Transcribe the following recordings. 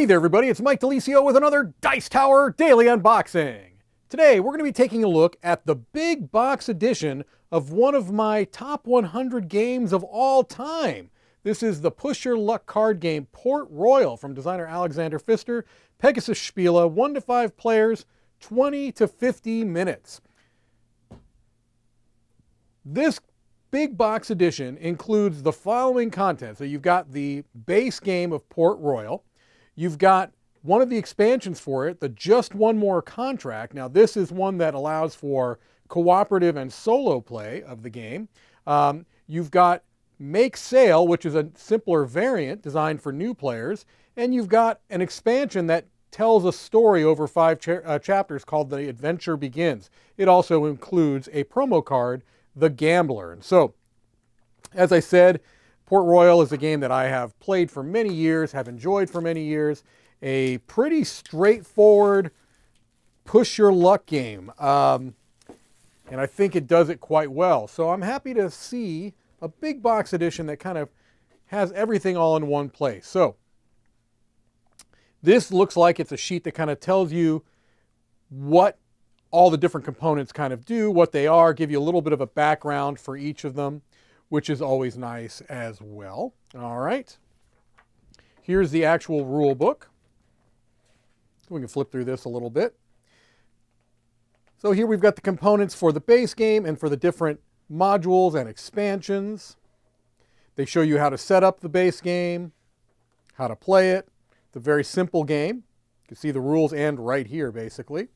there, everybody. It's Mike Delisio with another Dice Tower Daily Unboxing. Today, we're going to be taking a look at the big box edition of one of my top 100 games of all time. This is the Push Your Luck card game Port Royal from designer Alexander Pfister. Pegasus Spiele, 1 to 5 players, 20 to 50 minutes. This big box edition includes the following content. So you've got the base game of Port Royal. You've got one of the expansions for it, the Just One More Contract. Now this is one that allows for cooperative and solo play of the game. You've got Make Sail, which is a simpler variant designed for new players. And you've got an expansion that tells a story over 5 chapters called The Adventure Begins. It also includes a promo card, The Gambler. And so, as I said, Port Royal is a game that I have played for many years, have enjoyed for many years. A pretty straightforward push your luck game. And I think it does it quite well. So I'm happy to see a big box edition that kind of has everything all in one place. So this looks like it's a sheet that kind of tells you what all the different components kind of do, what they are, give you a little bit of a background for each of them, which is always nice as well. All right. Here's the actual rule book. We can flip through this a little bit. So here we've got the components for the base game and for the different modules and expansions. They show you how to set up the base game, how to play it. It's a very simple game. You can see the rules end right here, basically.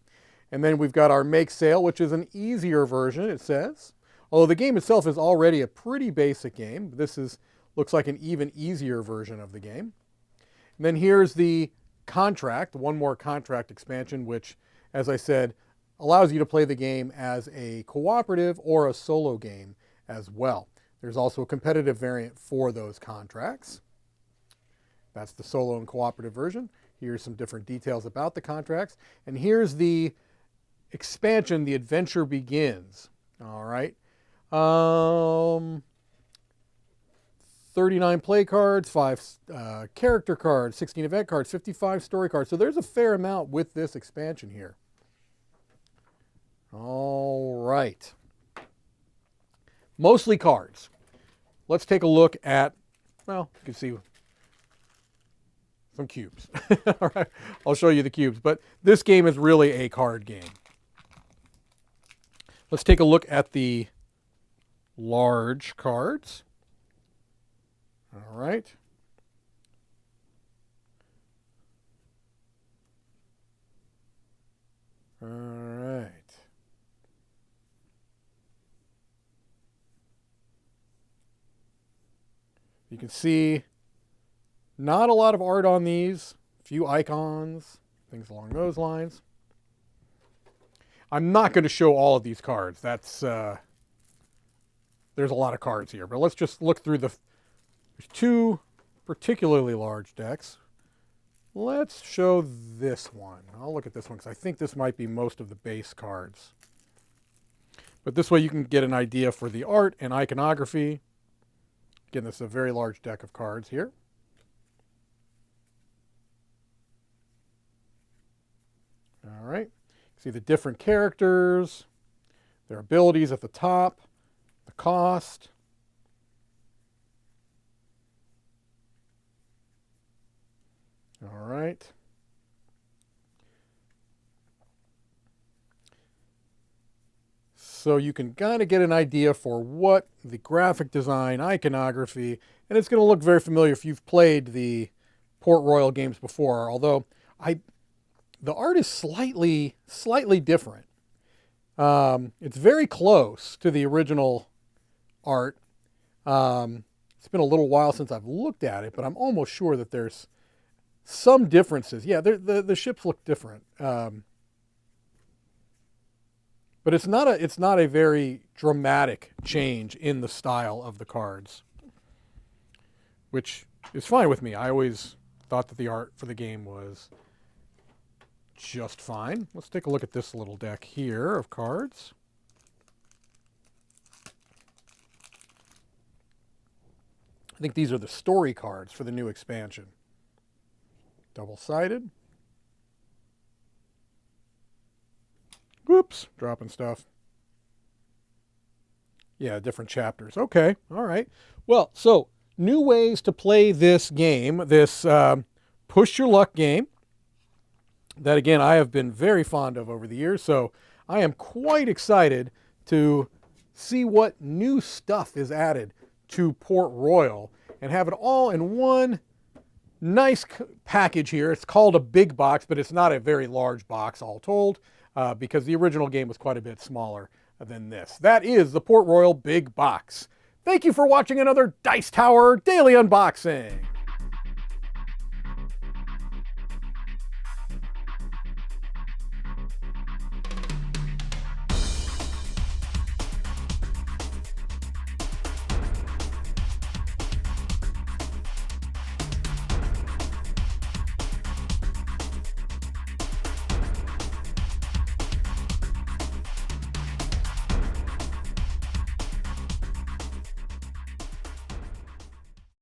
And then we've got our Make Sail, which is an easier version, it says. Although the game itself is already a pretty basic game, this looks like an even easier version of the game. And then here's the Contract, One More Contract expansion, which, as I said, allows you to play the game as a cooperative or a solo game as well. There's also a competitive variant for those contracts. That's the solo and cooperative version. Here's some different details about the contracts. And here's the expansion, The Adventure Begins. All right. 39 play cards, 5 character cards, 16 event cards, 55 story cards. So there's a fair amount with this expansion here. All right. Mostly cards. Let's take a look at, well, you can see some cubes. All right. I'll show you the cubes, but this game is really a card game. Let's take a look at the large cards. All right. All right. You can see not a lot of art on these, a few icons, things along those lines. I'm not going to show all of these cards. That's there's a lot of cards here, but let's just look through there's 2 particularly large decks. Let's show this one. I'll look at this one because I think this might be most of the base cards. But this way you can get an idea for the art and iconography. Again, this is a very large deck of cards here. All right. See the different characters, their abilities at the top, the cost. All right. So you can kind of get an idea for what the graphic design, iconography, and it's going to look very familiar if you've played the Port Royal games before, although the art is slightly different. It's very close to the original art. It's been a little while since I've looked at it, but I'm almost sure that there's some differences. Yeah, the ships look different. But it's not a very dramatic change in the style of the cards, which is fine with me. I always thought that the art for the game was just fine. Let's take a look at this little deck here of cards. I think these are the story cards for the new expansion. Double-sided. Whoops, dropping stuff. Yeah, different chapters. Okay, all right. Well, so new ways to play this game, this push your luck game, that again I have been very fond of over the years. So I am quite excited to see what new stuff is added to Port Royal and have it all in one nice package here. It's called a big box, but it's not a very large box all told, because the original game was quite a bit smaller than this. That is the Port Royal Big Box. Thank you for watching another Dice Tower Daily Unboxing.